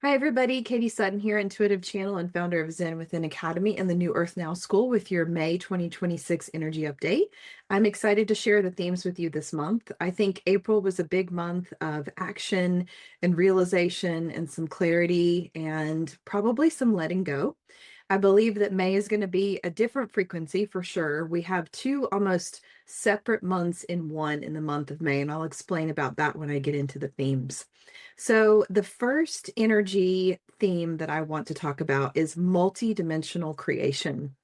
Hi, everybody. Katie Sutton here, intuitive channel and founder of Zen Within Academy and the New Earth Now School with your May 2026 energy update. I'm excited to share the themes with you this month. I think April was a big month of action and realization and some clarity and probably some letting go. I believe that May is going to be a different frequency for sure. We have two almost separate months in one in the month of May, and I'll explain about that when I get into the themes. So, the first energy theme that I want to talk about is multidimensional creation.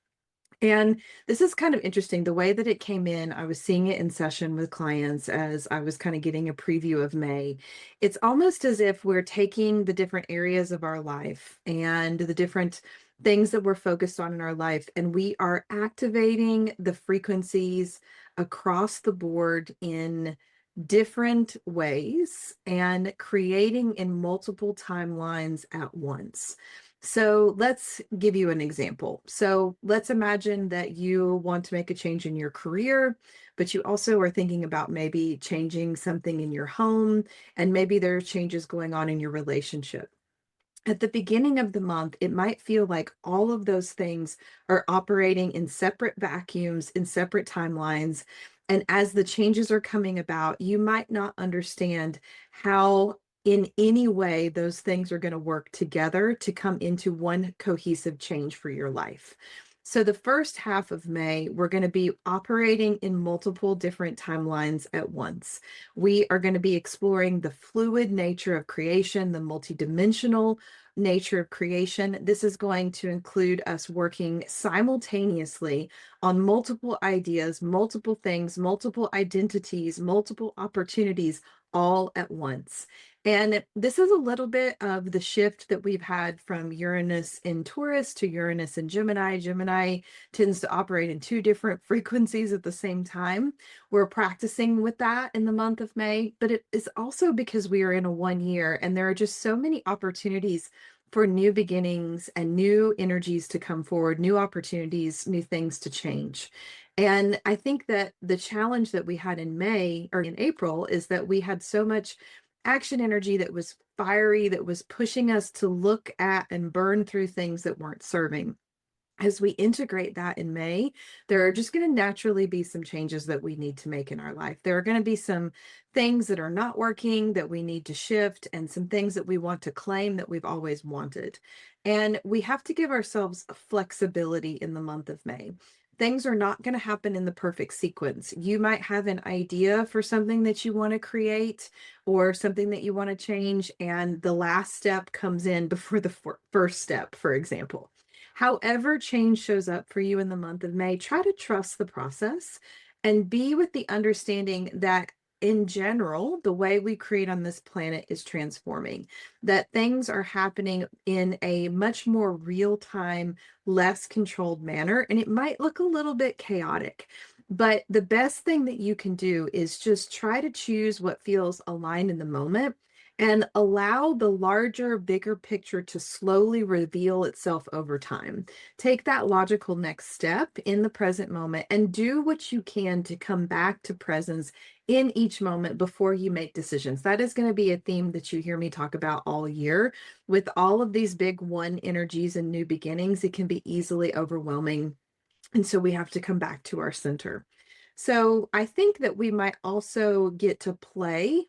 And this is kind of interesting. The way that it came in, I was seeing it in session with clients as I was kind of getting a preview of May. It's almost as if we're taking the different areas of our life and the different things that we're focused on in our life, and we are activating the frequencies across the board in different ways and creating in multiple timelines at once. So let's give you an example. So let's imagine that you want to make a change in your career, but you also are thinking about maybe changing something in your home, and maybe there are changes going on in your relationship. At the beginning of the month, it might feel like all of those things are operating in separate vacuums, in separate timelines. And as the changes are coming about, you might not understand how, in any way, those things are going to work together to come into one cohesive change for your life. So, the first half of May, we're going to be operating in multiple different timelines at once. We are going to be exploring the fluid nature of creation, the multidimensional nature of creation. This is going to include us working simultaneously on multiple ideas, multiple things, multiple identities, multiple opportunities all at once. And this is a little bit of the shift that we've had from Uranus in Taurus to Uranus in Gemini. Gemini tends to operate in two different frequencies at the same time. We're practicing with that in the month of May, but it is also because we are in a 1 year and there are just so many opportunities for new beginnings and new energies to come forward, new opportunities, new things to change. And I think that the challenge that we had in May or in April is that we had so much action energy that was fiery, that was pushing us to look at and burn through things that weren't serving. As we integrate that in May, there are just going to naturally be some changes that we need to make in our life. There are going to be some things that are not working that we need to shift, and some things that we want to claim that we've always wanted. And we have to give ourselves flexibility in the month of May. Things are not going to happen in the perfect sequence. You might have an idea for something that you want to create or something that you want to change, and the last step comes in before the first step, for example. However, change shows up for you in the month of May, try to trust the process and be with the understanding that in general, the way we create on this planet is transforming, that things are happening in a much more real time, less controlled manner, and it might look a little bit chaotic. But the best thing that you can do is just try to choose what feels aligned in the moment and allow the larger, bigger picture to slowly reveal itself over time. Take that logical next step in the present moment and do what you can to come back to presence in each moment before you make decisions. That is going to be a theme that you hear me talk about all year. With all of these big one energies and new beginnings, it can be easily overwhelming. And so we have to come back to our center. So I think that we might also get to play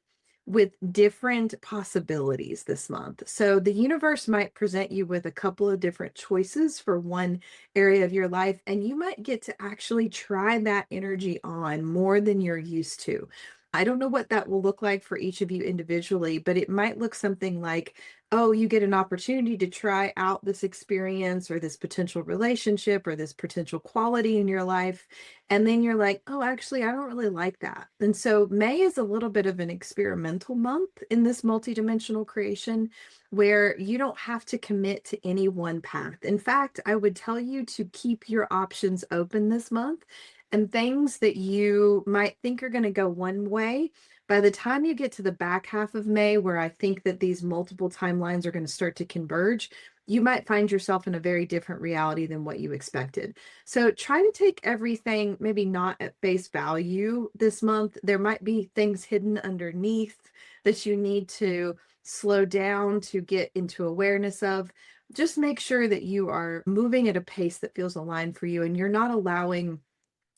with different possibilities this month. So the universe might present you with a couple of different choices for one area of your life, and you might get to actually try that energy on more than you're used to. I don't know what that will look like for each of you individually, but it might look something like, oh, you get an opportunity to try out this experience or this potential relationship or this potential quality in your life. And then you're like, oh, actually, I don't really like that. And so May is a little bit of an experimental month in this multidimensional creation where you don't have to commit to any one path. In fact, I would tell you to keep your options open this month, and things that you might think are going to go one way, by the time you get to the back half of May, where I think that these multiple timelines are going to start to converge, you might find yourself in a very different reality than what you expected. So try to take everything maybe not at face value this month. There might be things hidden underneath that you need to slow down, to get into awareness of. Just make sure that you are moving at a pace that feels aligned for you and you're not allowing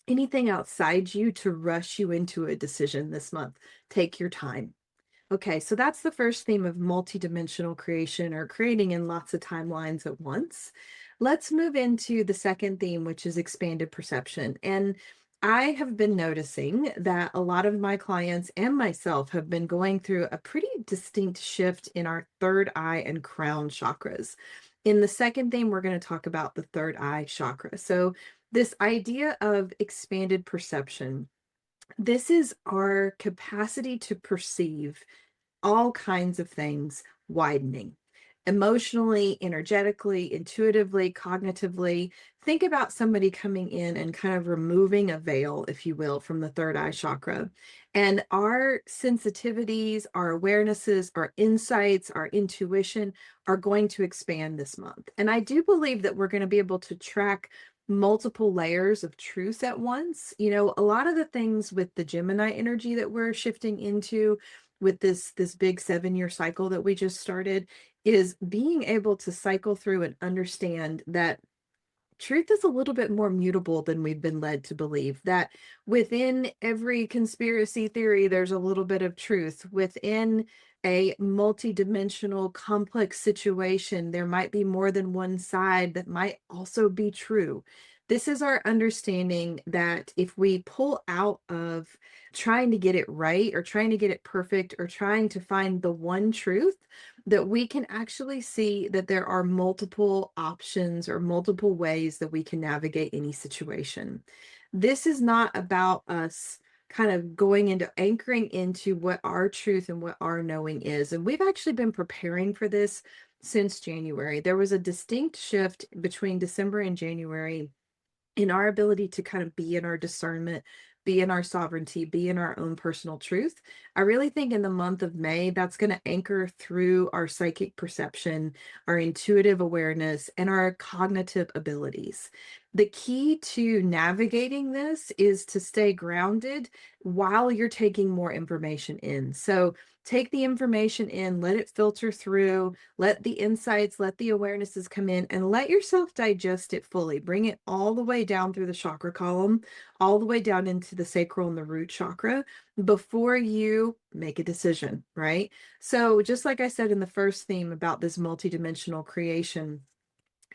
anything outside you to rush you into a decision this month. Take your time. Okay, so that's the first theme of multidimensional creation, or creating in lots of timelines at once. Let's move into the second theme, which is expanded perception. And I have been noticing that a lot of my clients and myself have been going through a pretty distinct shift in our third eye and crown chakras. In the second theme, we're going to talk about the third eye chakra. So, this idea of expanded perception, this is our capacity to perceive all kinds of things widening emotionally, energetically, intuitively, cognitively. Think about somebody coming in and kind of removing a veil, if you will, from the third eye chakra. And our sensitivities, our awarenesses, our insights, our intuition are going to expand this month. And I do believe that we're going to be able to track multiple layers of truth at once. You know, a lot of the things with the Gemini energy that we're shifting into with this big 7-year cycle that we just started is being able to cycle through and understand that truth is a little bit more mutable than we've been led to believe, that within every conspiracy theory there's a little bit of truth. Within a multi-dimensional complex situation there might be more than one side that might also be true. This is our understanding that if we pull out of trying to get it right or trying to get it perfect or trying to find the one truth, that we can actually see that there are multiple options or multiple ways that we can navigate any situation. This is not about us kind of going into anchoring into what our truth and what our knowing is. And we've actually been preparing for this since January. There was a distinct shift between December and January in our ability to kind of be in our discernment, be in our sovereignty, be in our own personal truth. I really think in the month of May, that's going to anchor through our psychic perception, our intuitive awareness, and our cognitive abilities. The key to navigating this is to stay grounded while you're taking more information in. So take the information in, let it filter through, let the insights, let the awarenesses come in, and let yourself digest it fully. Bring it all the way down through the chakra column, all the way down into the sacral and the root chakra before you make a decision, right? So, just like I said in the first theme about this multidimensional creation,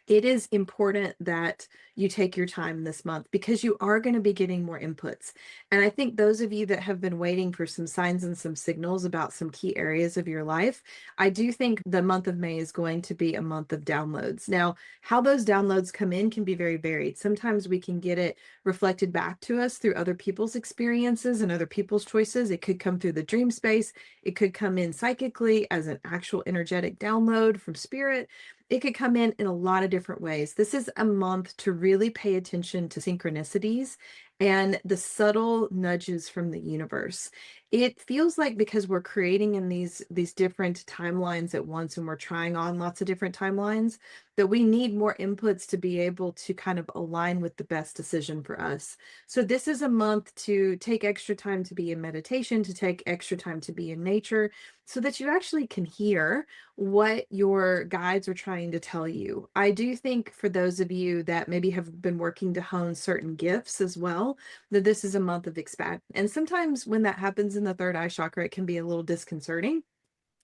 it is important that you take your time this month because you are going to be getting more inputs. And I think those of you that have been waiting for some signs and some signals about some key areas of your life, I do think the month of May is going to be a month of downloads. Now, how those downloads come in can be very varied. Sometimes we can get it reflected back to us through other people's experiences and other people's choices. It could come through the dream space. It could come in psychically as an actual energetic download from spirit. It could come in a lot of different ways. This is a month to really pay attention to synchronicities and the subtle nudges from the universe. It feels like because we're creating in these different timelines at once and we're trying on lots of different timelines, that we need more inputs to be able to kind of align with the best decision for us. So this is a month to take extra time to be in meditation, to take extra time to be in nature, so that you actually can hear what your guides are trying to tell you. I do think for those of you that maybe have been working to hone certain gifts as well, that this is a month of expand. And sometimes when that happens in the third eye chakra, it can be a little disconcerting.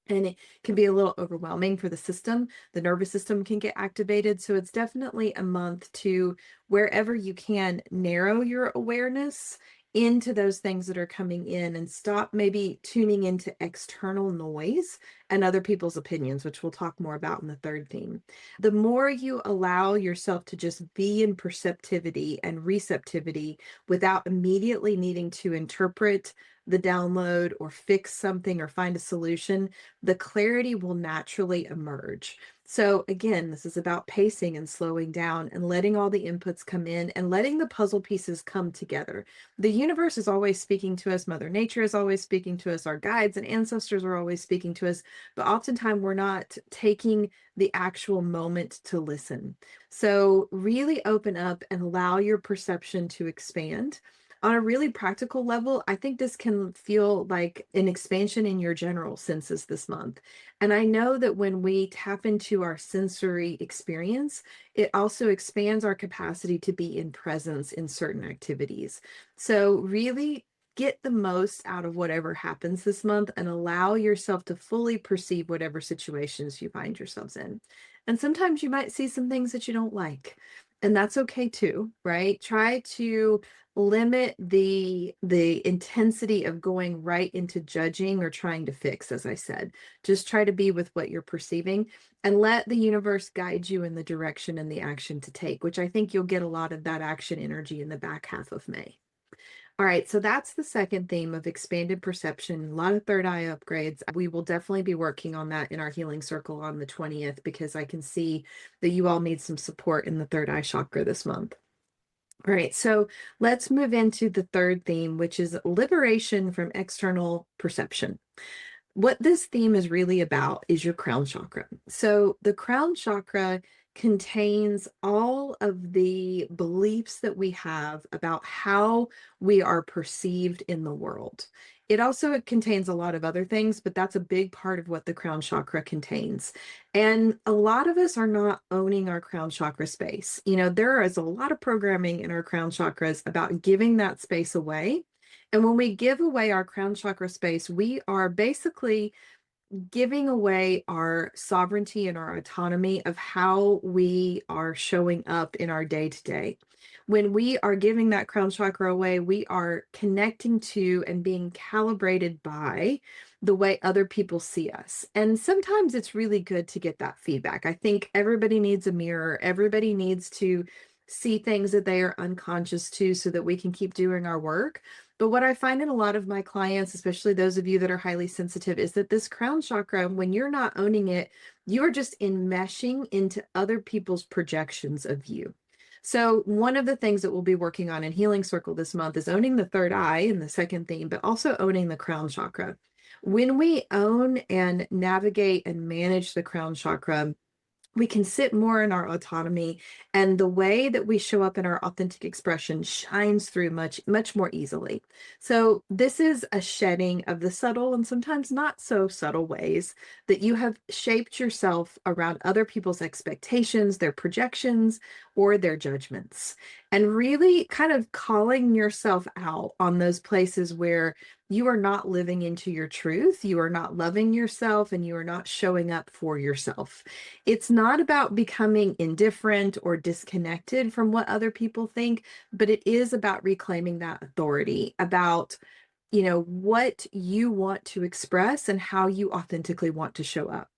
And it can be a little overwhelming for the system. The nervous system can get activated. So it's definitely a month to, wherever you can, narrow your awareness into those things that are coming in and stop maybe tuning into external noise and other people's opinions, which we'll talk more about in the third theme. The more you allow yourself to just be in perceptivity and receptivity without immediately needing to interpret the download or fix something or find a solution, the clarity will naturally emerge. So again, this is about pacing and slowing down and letting all the inputs come in and letting the puzzle pieces come together. The universe is always speaking to us. Mother Nature is always speaking to us. Our guides and ancestors are always speaking to us, but oftentimes we're not taking the actual moment to listen. So really open up and allow your perception to expand. On a really practical level, I think this can feel like an expansion in your general senses this month. And I know that when we tap into our sensory experience, it also expands our capacity to be in presence in certain activities. So, really get the most out of whatever happens this month and allow yourself to fully perceive whatever situations you find yourselves in. And sometimes you might see some things that you don't like, and that's okay too, right? Try to limit the intensity of going right into judging or trying to fix, as I said. Just try to be with what you're perceiving and let the universe guide you in the direction and the action to take, which I think you'll get a lot of that action energy in the back half of May. All right, so that's the second theme of expanded perception, a lot of third eye upgrades. We will definitely be working on that in our healing circle on the 20th because I can see that you all need some support in the third eye chakra this month. All right, so let's move into the third theme, which is liberation from external perception. What this theme is really about is your crown chakra. So the crown chakra contains all of the beliefs that we have about how we are perceived in the world. It also contains a lot of other things, but that's a big part of what the crown chakra contains. And a lot of us are not owning our crown chakra space. You know, there is a lot of programming in our crown chakras about giving that space away. And when we give away our crown chakra space, we are basically giving away our sovereignty and our autonomy of how we are showing up in our day to day. When we are giving that crown chakra away, we are connecting to and being calibrated by the way other people see us. And sometimes it's really good to get that feedback. I think everybody needs a mirror, everybody needs to see things that they are unconscious to so that we can keep doing our work. But what I find in a lot of my clients, especially those of you that are highly sensitive, is that this crown chakra, when you're not owning it, you are just enmeshing into other people's projections of you. So, one of the things that we'll be working on in Healing Circle this month is owning the third eye in the second theme, but also owning the crown chakra. When we own and navigate and manage the crown chakra, we can sit more in our autonomy, and the way that we show up in our authentic expression shines through much more easily. So this is a shedding of the subtle and sometimes not so subtle ways that you have shaped yourself around other people's expectations, their projections, or their judgments, and really kind of calling yourself out on those places where you are not living into your truth, you are not loving yourself, and you are not showing up for yourself. It's not about becoming indifferent or disconnected from what other people think, but it is about reclaiming that authority, about what you want to express and how you authentically want to show up.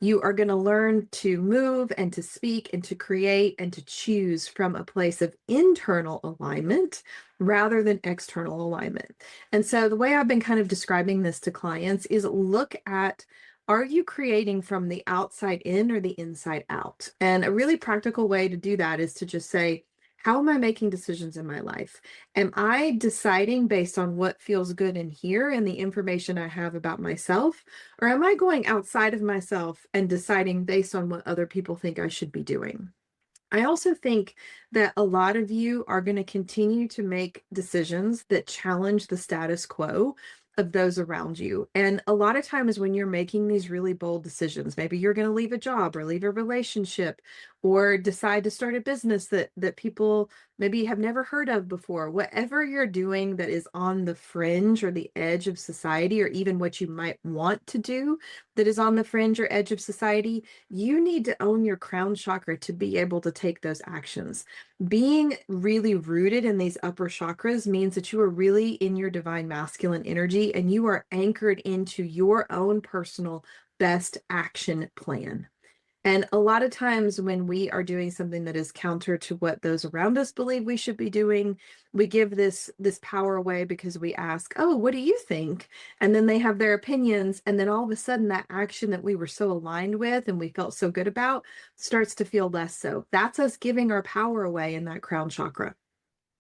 You are going to learn to move and to speak and to create and to choose from a place of internal alignment rather than external alignment. And so the way I've been kind of describing this to clients is look at, are you creating from the outside in or the inside out? And a really practical way to do that is to just say, how am I making decisions in my life? Am I deciding based on what feels good in here and the information I have about myself? Or am I going outside of myself and deciding based on what other people think I should be doing? I also think that a lot of you are going to continue to make decisions that challenge the status quo of those around you. And a lot of times when you're making these really bold decisions, maybe you're going to leave a job or leave a relationship or decide to start a business that people maybe have never heard of before. Whatever you're doing that is on the fringe or the edge of society, or even what you might want to do that is on the fringe or edge of society, you need to own your crown chakra to be able to take those actions. Being really rooted in these upper chakras means that you are really in your divine masculine energy and you are anchored into your own personal best action plan. And a lot of times when we are doing something that is counter to what those around us believe we should be doing, we give this power away because we ask, "Oh, what do you think?" And then they have their opinions, and then all of a sudden that action that we were so aligned with and we felt so good about starts to feel less so. That's us giving our power away in that crown chakra.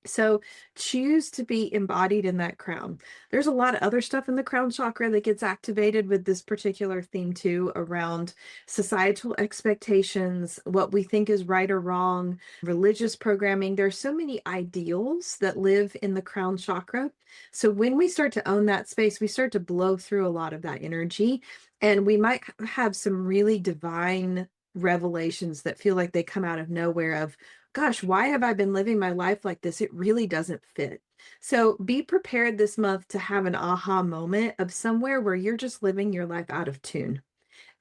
So choose to be embodied in that crown. There's a lot of other stuff in the crown chakra that gets activated with this particular theme too, around societal expectations, what we think is right or wrong, religious programming. There's so many ideals that live in the crown chakra. So when we start to own that space, we start to blow through a lot of that energy, and we might have some really divine revelations that feel like they come out of nowhere of, gosh, why have I been living my life like this? It really doesn't fit. So be prepared this month to have an aha moment of somewhere where you're just living your life out of tune.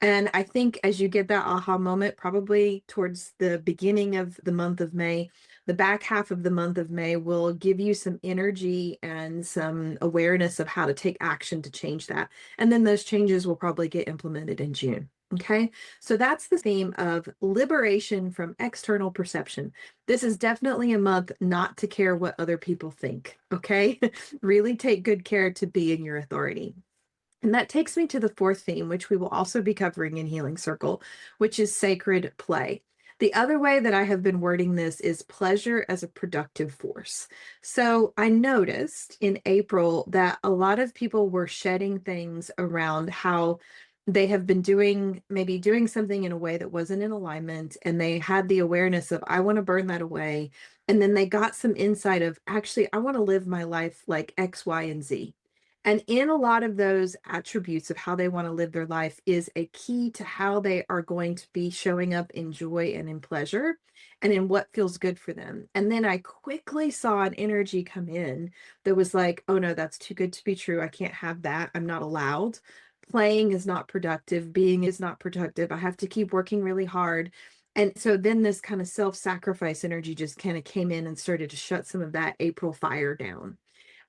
And I think as you get that aha moment, probably towards the beginning of the month of May, the back half of the month of May will give you some energy and some awareness of how to take action to change that. And then those changes will probably get implemented in June. Okay, so that's the theme of liberation from external perception. This is definitely a month not to care what other people think. Okay, really take good care to be in your authority. And that takes me to the fourth theme, which we will also be covering in Healing Circle, which is sacred play. The other way that I have been wording this is pleasure as a productive force. So I noticed in April that a lot of people were shedding things around how they have been maybe doing something in a way that wasn't in alignment, and they had the awareness of, I want to burn that away. And then they got some insight of, actually, I want to live my life like X, Y, and Z. And in a lot of those attributes of how they want to live their life is a key to how they are going to be showing up in joy and in pleasure and in what feels good for them. And then I quickly saw an energy come in that was like, oh no, that's too good to be true. I can't have that. I'm not allowed. Playing is not productive. Being is not productive. I have to keep working really hard. And so then this kind of self sacrifice energy just kind of came in and started to shut some of that April fire down.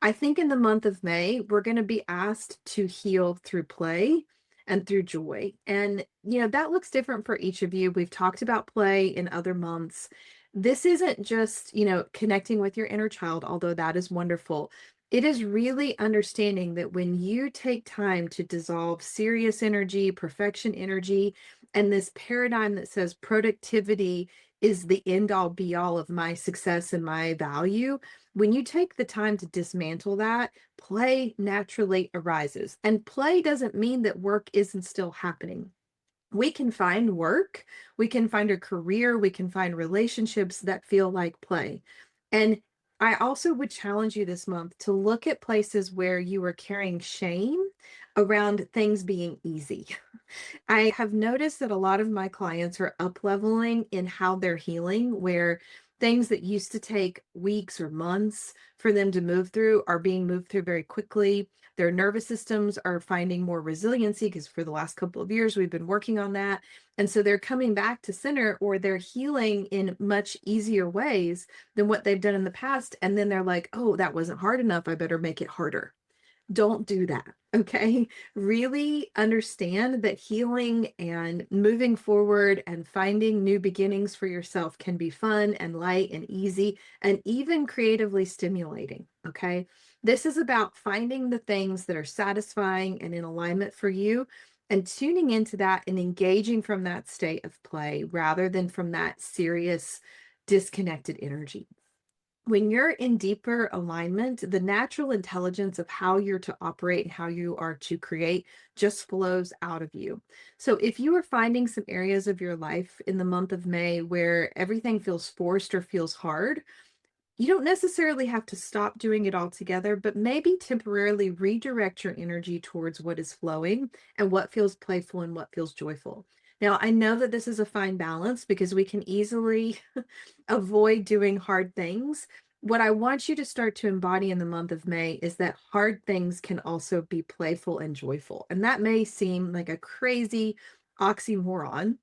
I think in the month of May, we're going to be asked to heal through play and through joy. And, that looks different for each of you. We've talked about play in other months. This isn't just, connecting with your inner child, although that is wonderful. It is really understanding that when you take time to dissolve serious energy, perfection energy, and this paradigm that says productivity is the end all be all of my success and my value, when you take the time to dismantle that, play naturally arises. And play doesn't mean that work isn't still happening. We can find work, we can find a career, we can find relationships that feel like play. And I also would challenge you this month to look at places where you are carrying shame around things being easy. I have noticed that a lot of my clients are up leveling in how they're healing, where things that used to take weeks or months for them to move through are being moved through very quickly. Their nervous systems are finding more resiliency because for the last couple of years we've been working on that. And so they're coming back to center, or they're healing in much easier ways than what they've done in the past. And then they're like, oh, that wasn't hard enough. I better make it harder. Don't do that. Okay. Really understand that healing and moving forward and finding new beginnings for yourself can be fun and light and easy and even creatively stimulating. Okay. This is about finding the things that are satisfying and in alignment for you and tuning into that and engaging from that state of play rather than from that serious, disconnected energy. When you're in deeper alignment, the natural intelligence of how you're to operate and how you are to create just flows out of you. So if you are finding some areas of your life in the month of May where everything feels forced or feels hard, you don't necessarily have to stop doing it altogether, but maybe temporarily redirect your energy towards what is flowing and what feels playful and what feels joyful. Now, I know that this is a fine balance because we can easily avoid doing hard things. What I want you to start to embody in the month of May is that hard things can also be playful and joyful. And that may seem like a crazy oxymoron,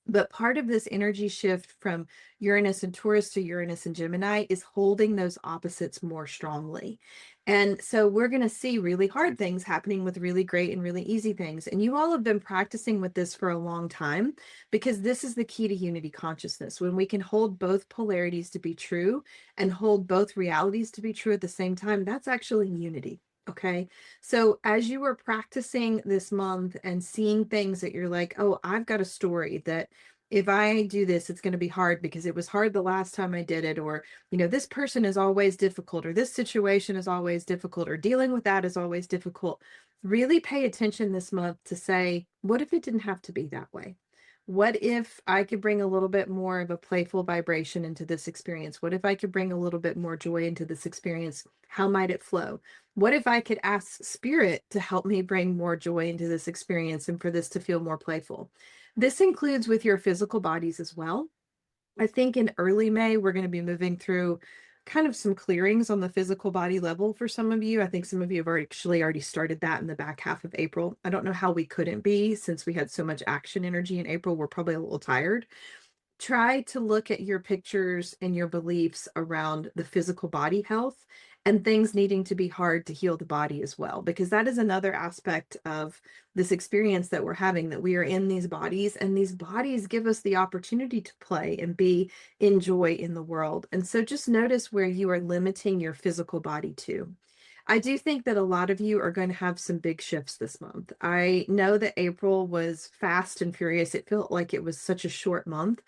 but part of this energy shift from Uranus and Taurus to Uranus and Gemini is holding those opposites more strongly. And so we're going to see really hard things happening with really great and really easy things. And you all have been practicing with this for a long time because this is the key to unity consciousness. When we can hold both polarities to be true and hold both realities to be true at the same time, that's actually unity. Okay. So as you are practicing this month and seeing things that you're like, oh, I've got a story that if I do this, it's going to be hard because it was hard the last time I did it, or, this person is always difficult, or this situation is always difficult, or dealing with that is always difficult. Really pay attention this month to say, what if it didn't have to be that way? What if I could bring a little bit more of a playful vibration into this experience? What if I could bring a little bit more joy into this experience? How might it flow? What if I could ask spirit to help me bring more joy into this experience and for this to feel more playful? This includes with your physical bodies as well. I think in early May, we're going to be moving through kind of some clearings on the physical body level for some of you. I think some of you have already started that in the back half of April. I don't know how we couldn't be since we had so much action energy in April. We're probably a little tired. Try to look at your pictures and your beliefs around the physical body health and things needing to be hard to heal the body as well, because that is another aspect of this experience that we're having, that we are in these bodies and these bodies give us the opportunity to play and be in joy in the world. And so just notice where you are limiting your physical body to. I do think that a lot of you are going to have some big shifts this month. I know that April was fast and furious. It felt like it was such a short month.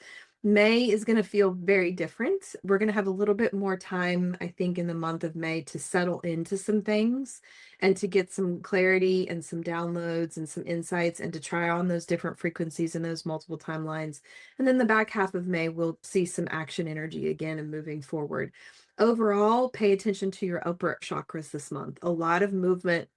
May is going to feel very different. We're going to have a little bit more time, I think, in the month of May to settle into some things and to get some clarity and some downloads and some insights and to try on those different frequencies and those multiple timelines. And then the back half of May, we'll see some action energy again and moving forward. Overall, pay attention to your upper chakras this month. A lot of movement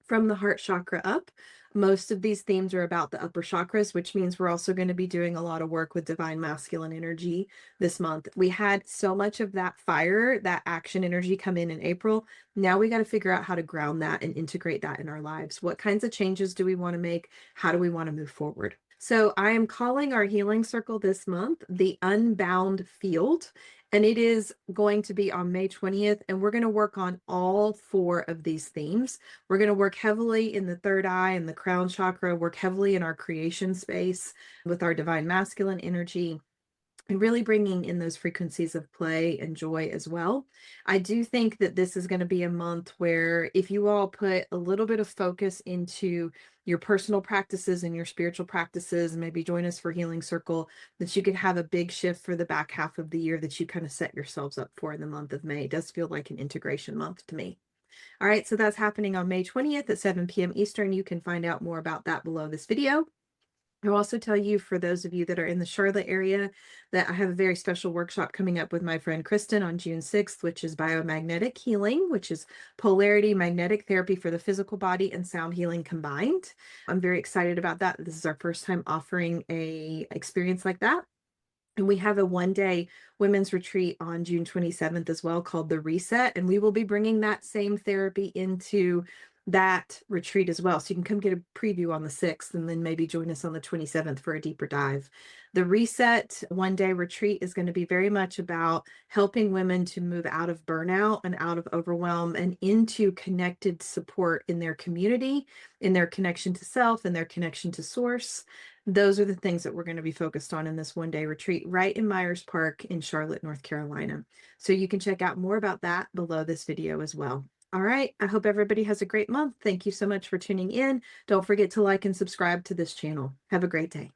from the heart chakra up. Most of these themes are about the upper chakras, which means we're also going to be doing a lot of work with divine masculine energy this month. We had so much of that fire, that action energy come in April. Now we got to figure out how to ground that and integrate that in our lives. What kinds of changes do we want to make? How do we want to move forward? So I am calling our healing circle this month the Unbound Field, and it is going to be on May 20th, and we're going to work on all 4 of these themes. We're going to work heavily in the third eye and the crown chakra, work heavily in our creation space with our divine masculine energy, and really bringing in those frequencies of play and joy as well. I do think that this is going to be a month where if you all put a little bit of focus into your personal practices and your spiritual practices, and maybe join us for Healing Circle, that you could have a big shift for the back half of the year that you kind of set yourselves up for in the month of May. It does feel like an integration month to me. All right, so that's happening on May 20th at 7 p.m. Eastern. You can find out more about that below this video. I'll also tell you, for those of you that are in the Charlotte area, that I have a very special workshop coming up with my friend Kristen on June 6th, which is Biomagnetic Healing, which is polarity magnetic therapy for the physical body and sound healing combined. I'm very excited about that. This is our first time offering a experience like that. And we have a 1-day women's retreat on June 27th as well called The Reset. And we will be bringing that same therapy into that retreat as well. So you can come get a preview on the 6th and then maybe join us on the 27th for a deeper dive. The Reset 1-day retreat is going to be very much about helping women to move out of burnout and out of overwhelm and into connected support in their community, in their connection to self, and their connection to source. Those are the things that we're going to be focused on in this 1-day retreat right in Myers Park in Charlotte, North Carolina. So you can check out more about that below this video as well. All right, I hope everybody has a great month. Thank you so much for tuning in. Don't forget to like and subscribe to this channel. Have a great day.